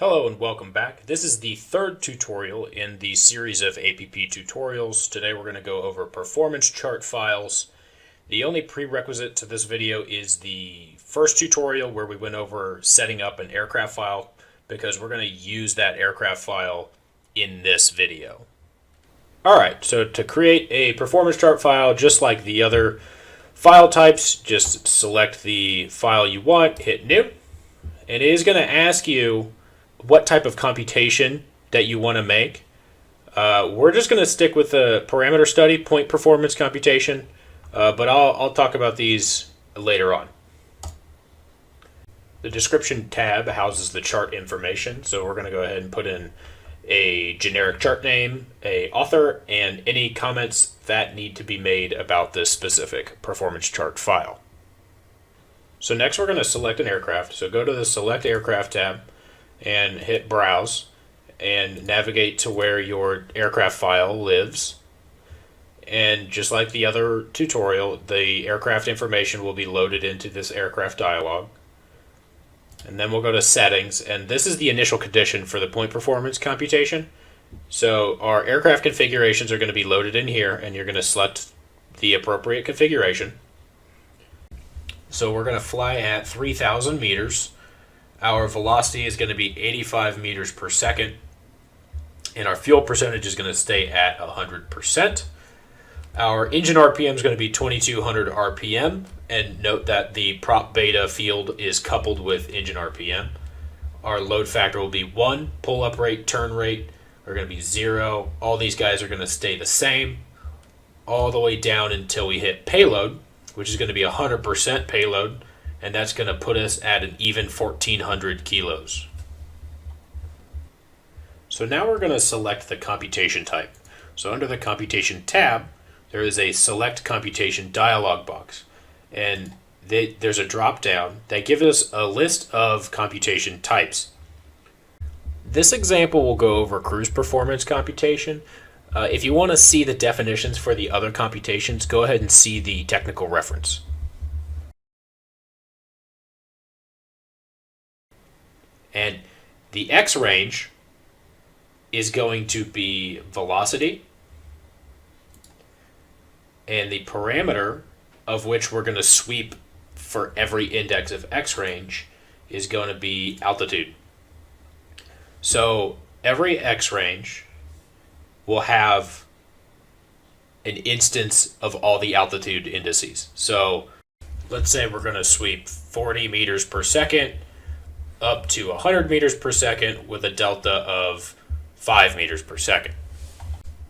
Hello and welcome back. This is the third tutorial in the series of APP tutorials. Today we're going to go over performance chart files. The only prerequisite to this video is the first tutorial where we went over setting up an aircraft file, because we're going to use that aircraft file in this video. Alright, so to create a performance chart file, just like the other file types, just select the file you want, hit new, and it is going to ask you what type of computation that you want to make. We're just going to stick with the parameter study, point performance computation, but I'll talk about these later on. The description tab houses the chart information, so we're going to go ahead and put in a generic chart name, a author, and any comments that need to be made about this specific performance chart file. So next we're going to select an aircraft, so go to the Select Aircraft tab and hit Browse and navigate to where your aircraft file lives. And just like the other tutorial, the aircraft information will be loaded into this aircraft dialog. And then we'll go to Settings, and this is the initial condition for the point performance computation. So our aircraft configurations are going to be loaded in here, and you're going to select the appropriate configuration. So we're going to fly at 3,000 meters. Our velocity is going to be 85 meters per second, and our fuel percentage is going to stay at 100%. Our engine RPM is going to be 2200 RPM, and note that the prop beta field is coupled with engine RPM. Our load factor will be 1, pull-up rate, turn rate are going to be 0. All these guys are going to stay the same all the way down until we hit payload, which is going to be 100% payload. And that's going to put us at an even 1,400 kilos. So now we're going to select the computation type. So under the Computation tab, there is a Select Computation dialog box. And there's a drop down that gives us a list of computation types. This example will go over cruise performance computation. If you want to see the definitions for the other computations, go ahead and see the technical reference. And the X range is going to be velocity, and the parameter of which we're going to sweep for every index of X range is going to be altitude. So every X range will have an instance of all the altitude indices. So let's say we're going to sweep 40 meters per second up to 100 meters per second with a delta of 5 meters per second.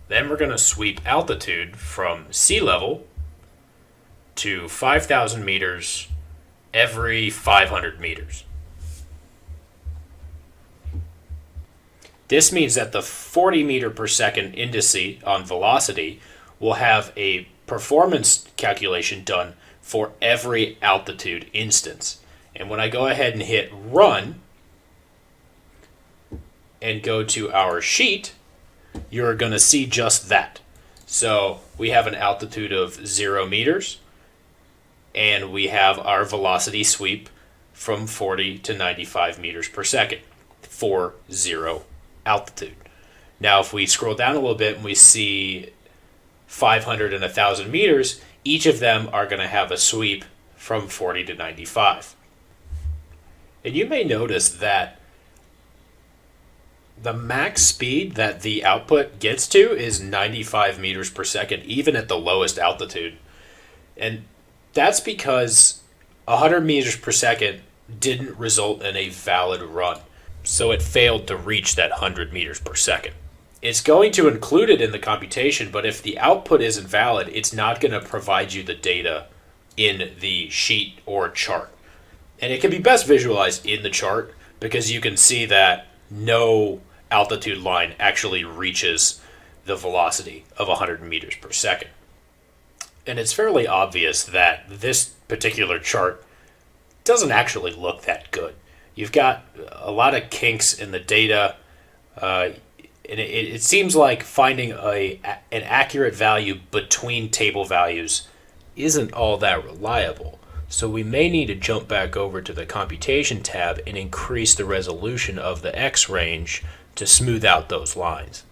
Then we're going to sweep altitude from sea level to 5,000 meters every 500 meters. This means that the 40 meter per second indice on velocity will have a performance calculation done for every altitude instance. And when I go ahead and hit Run and go to our sheet, you're going to see just that. So we have an altitude of 0 meters, and we have our velocity sweep from 40 to 95 meters per second for 0 altitude. Now if we scroll down a little bit and we see 500 and 1,000 meters, each of them are going to have a sweep from 40 to 95. And you may notice that the max speed that the output gets to is 95 meters per second, even at the lowest altitude. And that's because 100 meters per second didn't result in a valid run. So it failed to reach that 100 meters per second. It's going to include it in the computation, but if the output isn't valid, it's not going to provide you the data in the sheet or chart. And it can be best visualized in the chart because you can see that no altitude line actually reaches the velocity of 100 meters per second. And it's fairly obvious that this particular chart doesn't actually look that good. You've got a lot of kinks in the data, and it seems like finding an accurate value between table values isn't all that reliable. So we may need to jump back over to the Computation tab and increase the resolution of the X range to smooth out those lines.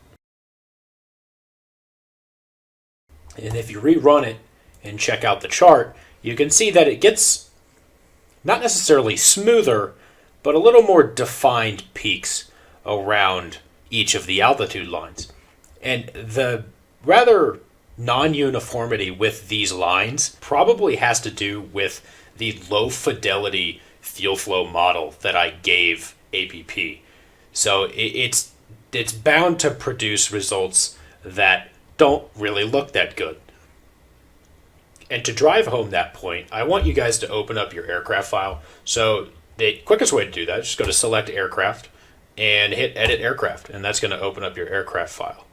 And if you rerun it and check out the chart, you can see that it gets not necessarily smoother, but a little more defined peaks around each of the altitude lines. And the rather non-uniformity with these lines probably has to do with the low fidelity fuel flow model that I gave APP. So it's bound to produce results that don't really look that good. And to drive home that point, I want you guys to open up your aircraft file. So the quickest way to do that is just go to Select Aircraft and hit Edit Aircraft, and that's going to open up your aircraft file.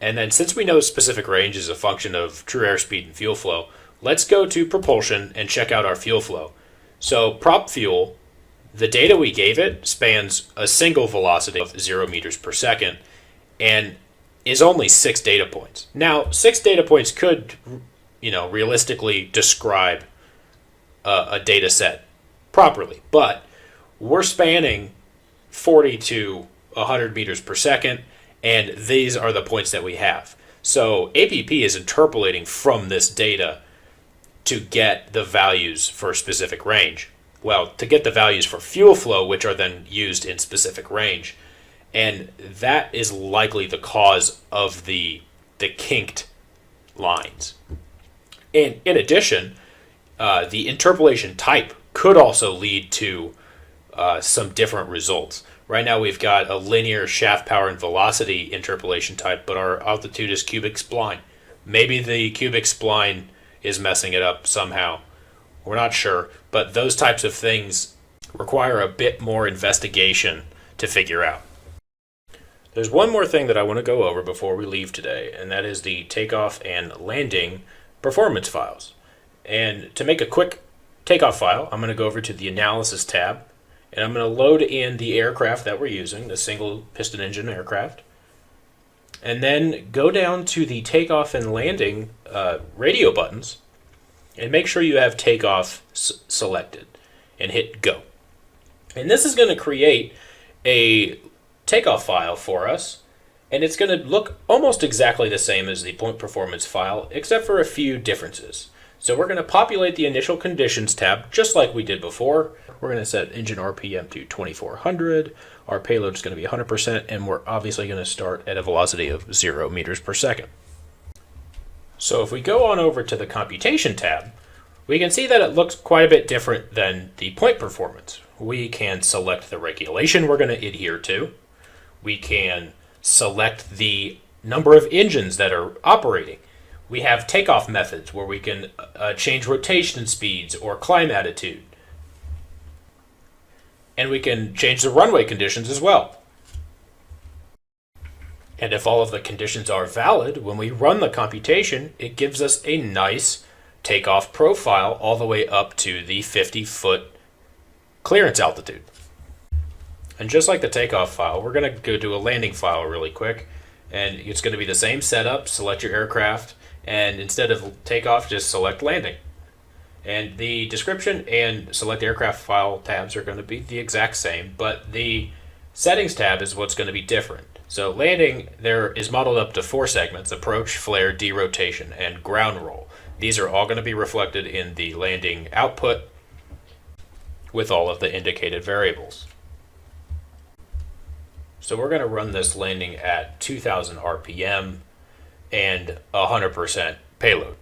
And then since we know specific range is a function of true airspeed and fuel flow, let's go to propulsion and check out our fuel flow. So prop fuel, the data we gave it spans a single velocity of 0 meters per second and is only 6 data points. Now, 6 data points could, realistically describe a data set properly, but we're spanning 40 to 100 meters per second, and these are the points that we have. So APP is interpolating from this data to get the values for a specific range. Well, to get the values for fuel flow, which are then used in specific range. And that is likely the cause of the kinked lines. And in addition, the interpolation type could also lead to some different results. Right now we've got a linear shaft power and velocity interpolation type, but our altitude is cubic spline. Maybe the cubic spline is messing it up somehow. We're not sure, but those types of things require a bit more investigation to figure out. There's one more thing that I want to go over before we leave today, and that is the takeoff and landing performance files. And to make a quick takeoff file, I'm going to go over to the Analysis tab, and I'm going to load in the aircraft that we're using, the single piston engine aircraft, and then go down to the Takeoff and Landing radio buttons, and make sure you have takeoff selected, and hit go. And this is going to create a takeoff file for us, and it's going to look almost exactly the same as the point performance file, except for a few differences. So we're going to populate the initial conditions tab just like we did before. We're going to set engine RPM to 2400. Our payload is going to be 100%, and we're obviously going to start at a velocity of 0 meters per second. So if we go on over to the Computation tab, we can see that it looks quite a bit different than the point performance. We can select the regulation we're going to adhere to. We can select the number of engines that are operating. We have takeoff methods where we can change rotation speeds or climb attitude. And we can change the runway conditions as well. And if all of the conditions are valid, when we run the computation, it gives us a nice takeoff profile all the way up to the 50-foot clearance altitude. And just like the takeoff file, we're going to go do a landing file really quick. And it's going to be the same setup. Select your aircraft, and instead of takeoff, just select landing. And the description and select aircraft file tabs are going to be the exact same, but the settings tab is what's going to be different. So landing there is modeled up to 4 segments: approach, flare, derotation, and ground roll. These are all going to be reflected in the landing output with all of the indicated variables. So we're going to run this landing at 2000 RPM and 100% payload.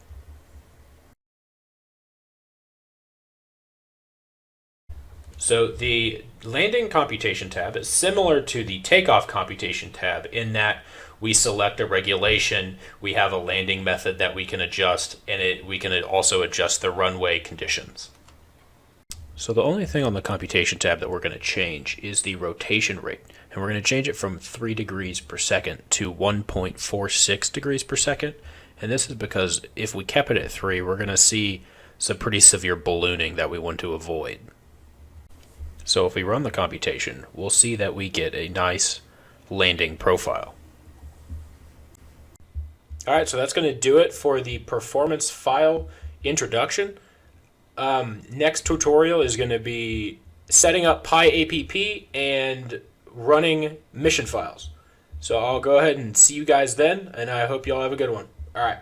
So the landing computation tab is similar to the takeoff computation tab in that we select a regulation, we have a landing method that we can adjust, and we can also adjust the runway conditions. So the only thing on the computation tab that we're going to change is the rotation rate. And we're going to change it from 3 degrees per second to 1.46 degrees per second. And this is because if we kept it at 3, we're going to see some pretty severe ballooning that we want to avoid. So if we run the computation, we'll see that we get a nice landing profile. All right, so that's going to do it for the performance file introduction. Next tutorial is going to be setting up PyAPP and running mission files. So I'll go ahead and see you guys then, and I hope you all have a good one. All right.